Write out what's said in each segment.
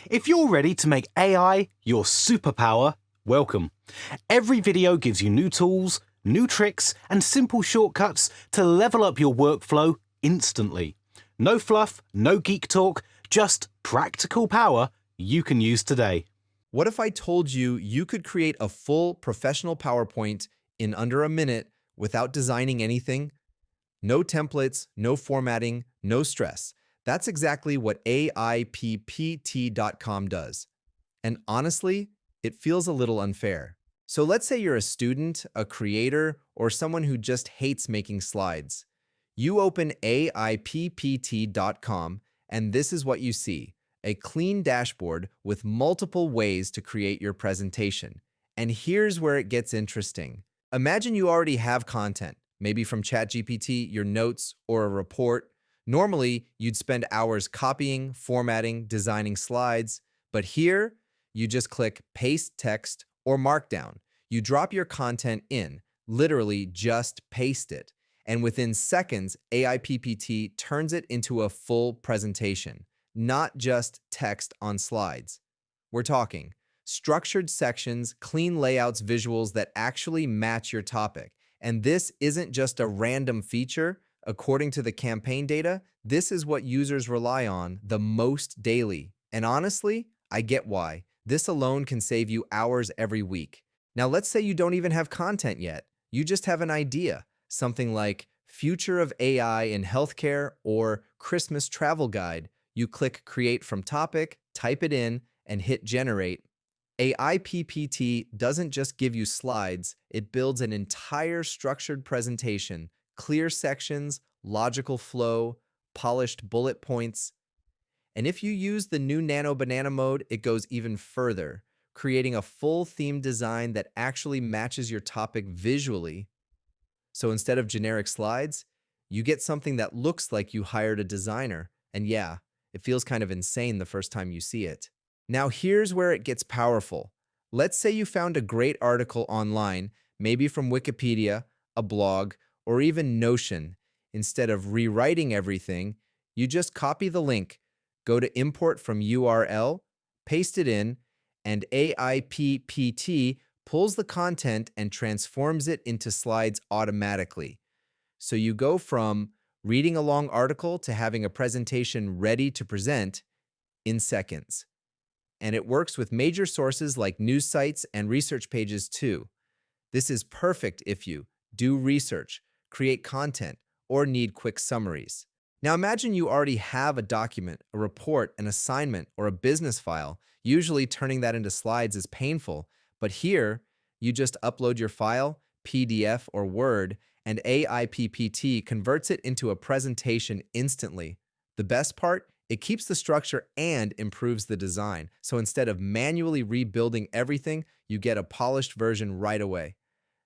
If you're ready to make AI your superpower, welcome. Every video gives you new tools, new tricks, and simple shortcuts to level up your workflow instantly. No fluff, no geek talk, just practical power you can use today. What if I told you you could create a full professional PowerPoint in under a minute without designing anything? No templates, no formatting, no stress. That's exactly what AIPPT.com does. And honestly, it feels a little unfair. So let's say you're a student, a creator, or someone who just hates making slides. You open AIPPT.com, and this is what you see: a clean dashboard with multiple ways to create your presentation. And here's where it gets interesting. Imagine you already have content, maybe from ChatGPT, your notes, or a report. Normally, you'd spend hours copying, formatting, designing slides, but here, you just click Paste Text or Markdown. You drop your content in, literally just paste it, and within seconds, AIPPT turns it into a full presentation, not just text on slides. We're talking structured sections, clean layouts, visuals that actually match your topic. And this isn't just a random feature. According to the campaign data, this is what users rely on the most daily. And honestly, I get why. This alone can save you hours every week. Now, let's say you don't even have content yet. You just have an idea, something like Future of AI in Healthcare or Christmas Travel Guide. You click Create from Topic, type it in, and hit Generate. AIPPT doesn't just give you slides, it builds an entire structured presentation, clear sections, logical flow, polished bullet points. And if you use the new Nano Banana mode, it goes even further, creating a full theme design that actually matches your topic visually. So instead of generic slides, you get something that looks like you hired a designer. And yeah, it feels kind of insane the first time you see it. Now here's where it gets powerful. Let's say you found a great article online, maybe from Wikipedia, a blog, or even Notion. Instead of rewriting everything, you just copy the link, go to Import from URL, paste it in, and AIPPT pulls the content and transforms it into slides automatically. So you go from reading a long article to having a presentation ready to present in seconds. And it works with major sources like news sites and research pages too. This is perfect if you do research, create content, or need quick summaries. Now imagine you already have a document, a report, an assignment, or a business file. Usually turning that into slides is painful, but here you just upload your file, PDF or Word, and AIPPT converts it into a presentation instantly. The best part? It keeps the structure and improves the design. So instead of manually rebuilding everything, you get a polished version right away.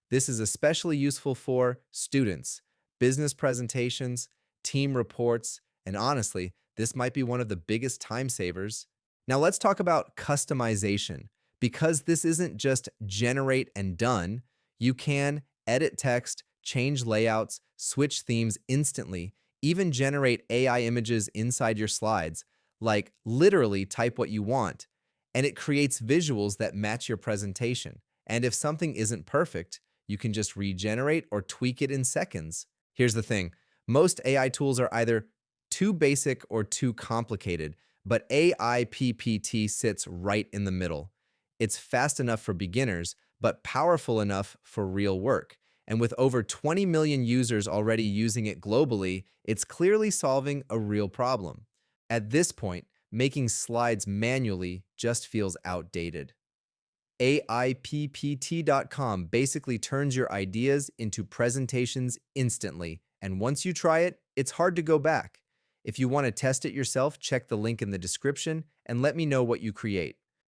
This is especially useful for students, business presentations, team reports, and honestly, this might be one of the biggest time savers. Now let's talk about customization. Because this isn't just generate and done, you can edit text, change layouts, switch themes instantly, even generate AI images inside your slides, like literally type what you want, and it creates visuals that match your presentation. And if something isn't perfect, you can just regenerate or tweak it in seconds. Here's the thing, most AI tools are either too basic or too complicated, but AIPPT sits right in the middle. It's fast enough for beginners, but powerful enough for real work. And with over 20 million users already using it globally, it's clearly solving a real problem. At this point, making slides manually just feels outdated. AIPPT.com basically turns your ideas into presentations instantly, and once you try it, it's hard to go back. If you want to test it yourself, check the link in the description and let me know what you create.